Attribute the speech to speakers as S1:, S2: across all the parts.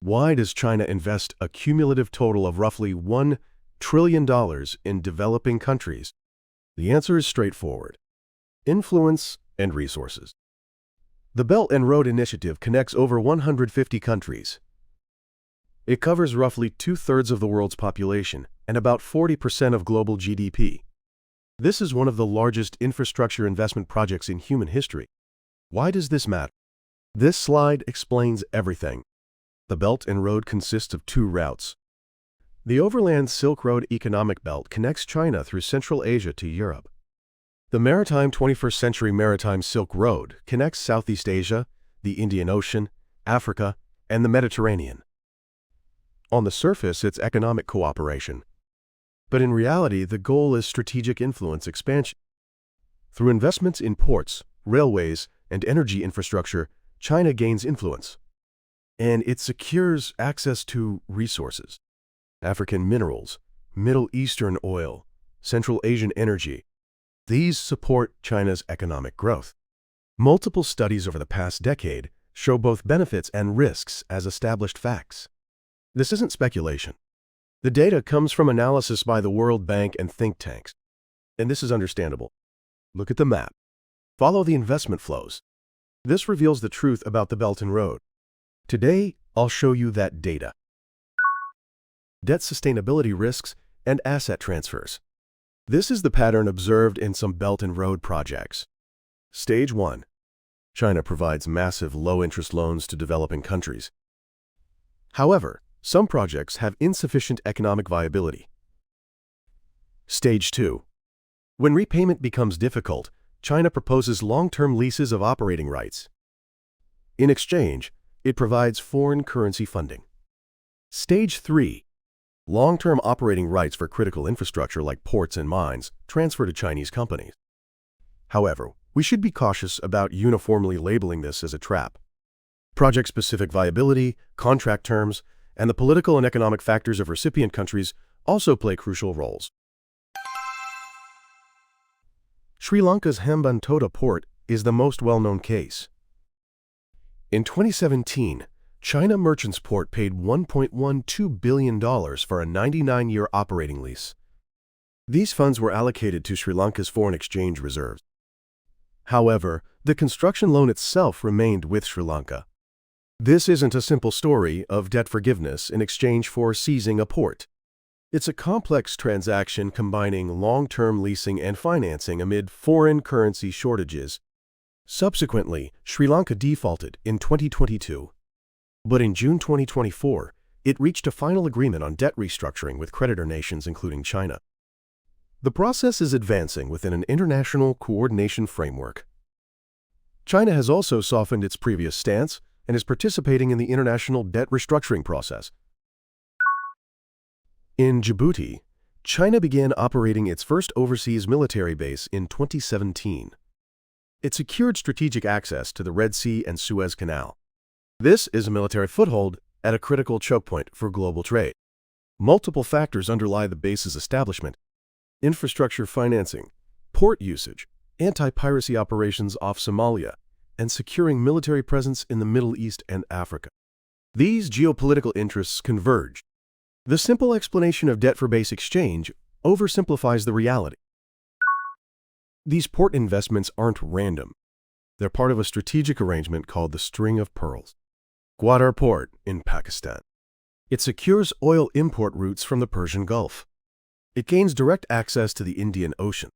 S1: Why does China invest a cumulative total of roughly $1 trillion in developing countries? The answer is straightforward: influence and resources. The Belt and Road Initiative connects over 150 countries. It covers roughly two-thirds of the world's population and about 40% of global GDP. This is one of the largest infrastructure investment projects in human history. Why does this matter? This slide explains everything. The Belt and Road consists of two routes. The Overland Silk Road economic belt connects China through Central Asia to Europe. The Maritime 21st Century Maritime Silk Road connects Southeast Asia, the Indian Ocean, Africa, and the Mediterranean. On the surface, it's economic cooperation. But in reality, the goal is strategic influence expansion. Through investments in ports, railways, and energy infrastructure, China gains influence. And it secures access to resources: African minerals, Middle Eastern oil, Central Asian energy. These support China's economic growth. Multiple studies over the past decade show both benefits and risks as established facts. This isn't speculation. The data comes from analysis by the World Bank and think tanks. And this is understandable. Look at the map. Follow the investment flows. This reveals the truth about the Belt and Road. Today, I'll show you that data. Debt sustainability risks and asset transfers. This is the pattern observed in some Belt and Road projects. Stage 1. China provides massive low-interest loans to developing countries. However, some projects have insufficient economic viability. Stage 2. When repayment becomes difficult, China proposes long-term leases of operating rights. In exchange, it provides foreign currency funding. Stage 3. Long-term operating rights for critical infrastructure like ports and mines transfer to Chinese companies. However, we should be cautious about uniformly labeling this as a trap. Project-specific viability, contract terms, and the political and economic factors of recipient countries also play crucial roles. Sri Lanka's Hambantota port is the most well-known case. In 2017, China Merchants Port paid $1.12 billion for a 99-year operating lease. These funds were allocated to Sri Lanka's foreign exchange reserves. However, the construction loan itself remained with Sri Lanka. This isn't a simple story of debt forgiveness in exchange for seizing a port. It's a complex transaction combining long-term leasing and financing amid foreign currency shortages. Subsequently, Sri Lanka defaulted in 2022. But in June 2024, it reached a final agreement on debt restructuring with creditor nations including China. The process is advancing within an international coordination framework. China has also softened its previous stance and is participating in the international debt restructuring process. In Djibouti, China began operating its first overseas military base in 2017. It secured strategic access to the Red Sea and Suez Canal. This is a military foothold at a critical choke point for global trade. Multiple factors underlie the base's establishment: infrastructure financing, port usage, anti-piracy operations off Somalia, and securing military presence in the Middle East and Africa. These geopolitical interests converge. The simple explanation of debt for base exchange oversimplifies the reality. These port investments aren't random. They're part of a strategic arrangement called the String of Pearls. Gwadar Port in Pakistan. It secures oil import routes from the Persian Gulf. It gains direct access to the Indian Ocean.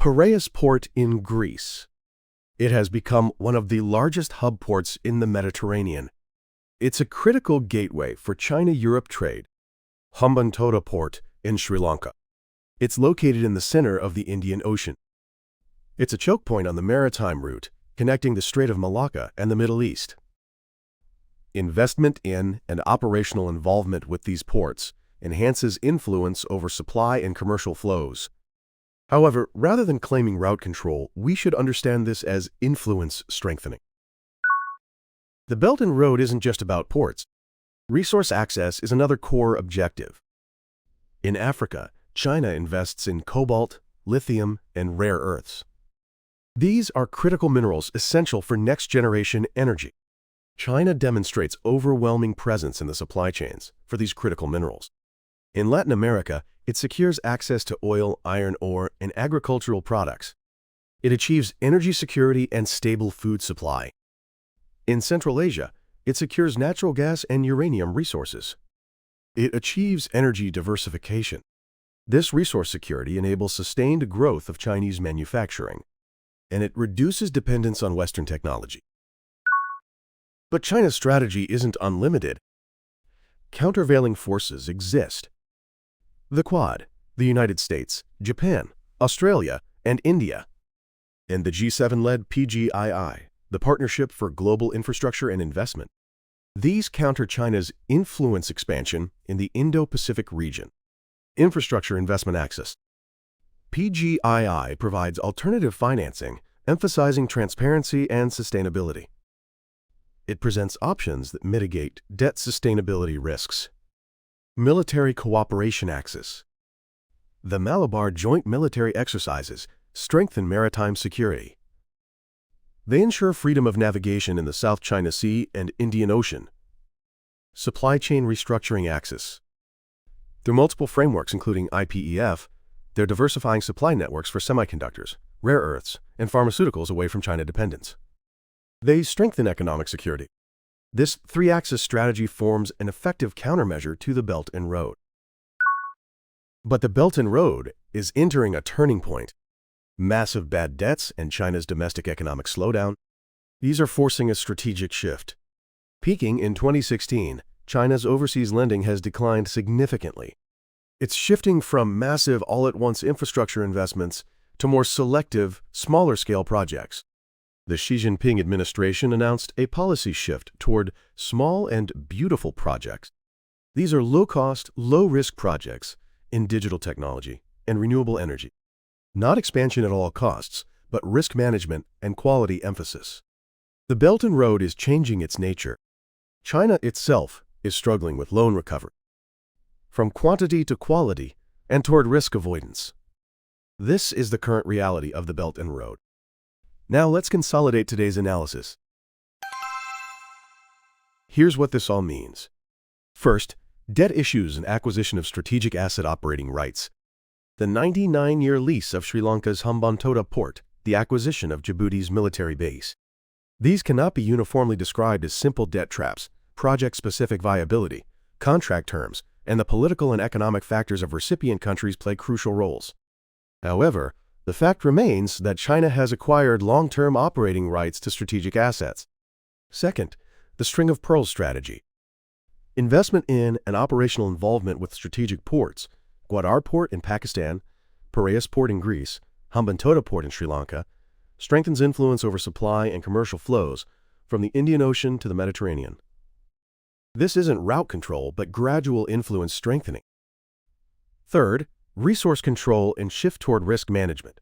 S1: Piraeus Port in Greece. It has become one of the largest hub ports in the Mediterranean. It's a critical gateway for China-Europe trade. Hambantota Port in Sri Lanka. It's located in the center of the Indian Ocean. It's a choke point on the maritime route, connecting the Strait of Malacca and the Middle East. Investment in and operational involvement with these ports enhances influence over supply and commercial flows. However, rather than claiming route control, we should understand this as influence strengthening. The Belt and Road isn't just about ports. Resource access is another core objective. In Africa, China invests in cobalt, lithium, and rare earths. These are critical minerals essential for next-generation energy. China demonstrates overwhelming presence in the supply chains for these critical minerals. In Latin America, it secures access to oil, iron ore, and agricultural products. It achieves energy security and stable food supply. In Central Asia, it secures natural gas and uranium resources. It achieves energy diversification. This resource security enables sustained growth of Chinese manufacturing, and it reduces dependence on Western technology. But China's strategy isn't unlimited. Countervailing forces exist. The Quad, the United States, Japan, Australia, and India, and the G7-led PGII, the Partnership for Global Infrastructure and Investment. These counter China's influence expansion in the Indo-Pacific region. Infrastructure Investment Access. PGII provides alternative financing, emphasizing transparency and sustainability. It presents options that mitigate debt sustainability risks. Military Cooperation Axis. The Malabar Joint Military Exercises strengthen maritime security. They ensure freedom of navigation in the South China Sea and Indian Ocean. Supply Chain Restructuring Axis. Through multiple frameworks including IPEF, they're diversifying supply networks for semiconductors, rare earths, and pharmaceuticals away from China dependence. They strengthen economic security. This three-axis strategy forms an effective countermeasure to the Belt and Road. But the Belt and Road is entering a turning point. Massive bad debts and China's domestic economic slowdown, these are forcing a strategic shift. Peaking in 2016, China's overseas lending has declined significantly. It's shifting from massive all-at-once infrastructure investments to more selective, smaller-scale projects. The Xi Jinping administration announced a policy shift toward small and beautiful projects. These are low-cost, low-risk projects in digital technology and renewable energy. Not expansion at all costs, but risk management and quality emphasis. The Belt and Road is changing its nature. China itself is struggling with loan recovery, from quantity to quality and toward risk avoidance. This is the current reality of the Belt and Road. Now let's consolidate today's analysis. Here's what this all means. First, debt issues and acquisition of strategic asset operating rights. The 99-year lease of Sri Lanka's Hambantota port, the acquisition of Djibouti's military base. These cannot be uniformly described as simple debt traps. Project-specific viability, contract terms, and the political and economic factors of recipient countries play crucial roles. However, the fact remains that China has acquired long-term operating rights to strategic assets. Second, the string of pearls strategy. Investment in and operational involvement with strategic ports, Gwadar Port in Pakistan, Piraeus Port in Greece, Hambantota Port in Sri Lanka, strengthens influence over supply and commercial flows from the Indian Ocean to the Mediterranean. This isn't route control, but gradual influence strengthening. Third, resource control and shift toward risk management.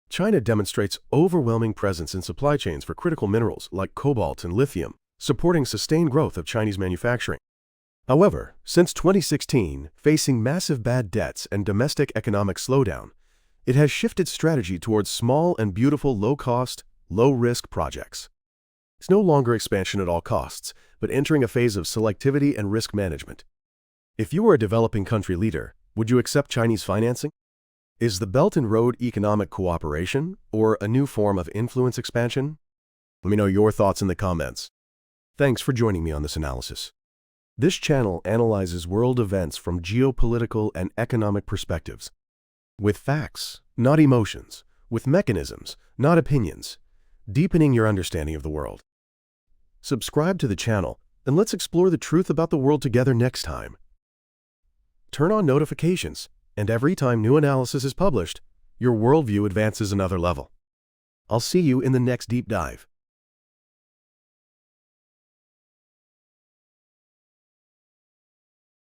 S1: China demonstrates overwhelming presence in supply chains for critical minerals like cobalt and lithium, supporting sustained growth of Chinese manufacturing. However, since 2016, facing massive bad debts and domestic economic slowdown, it has shifted strategy towards small and beautiful low-cost, low-risk projects. It's no longer expansion at all costs, but entering a phase of selectivity and risk management. If you were a developing country leader, would you accept Chinese financing? Is the Belt and Road economic cooperation or a new form of influence expansion? Let me know your thoughts in the comments. Thanks for joining me on this analysis. This channel analyzes world events from geopolitical and economic perspectives. With facts, not emotions. With mechanisms, not opinions. Deepening your understanding of the world. Subscribe to the channel, and let's explore the truth about the world together next time. Turn on notifications, and every time new analysis is published, your worldview advances another level. I'll see you in the next deep dive.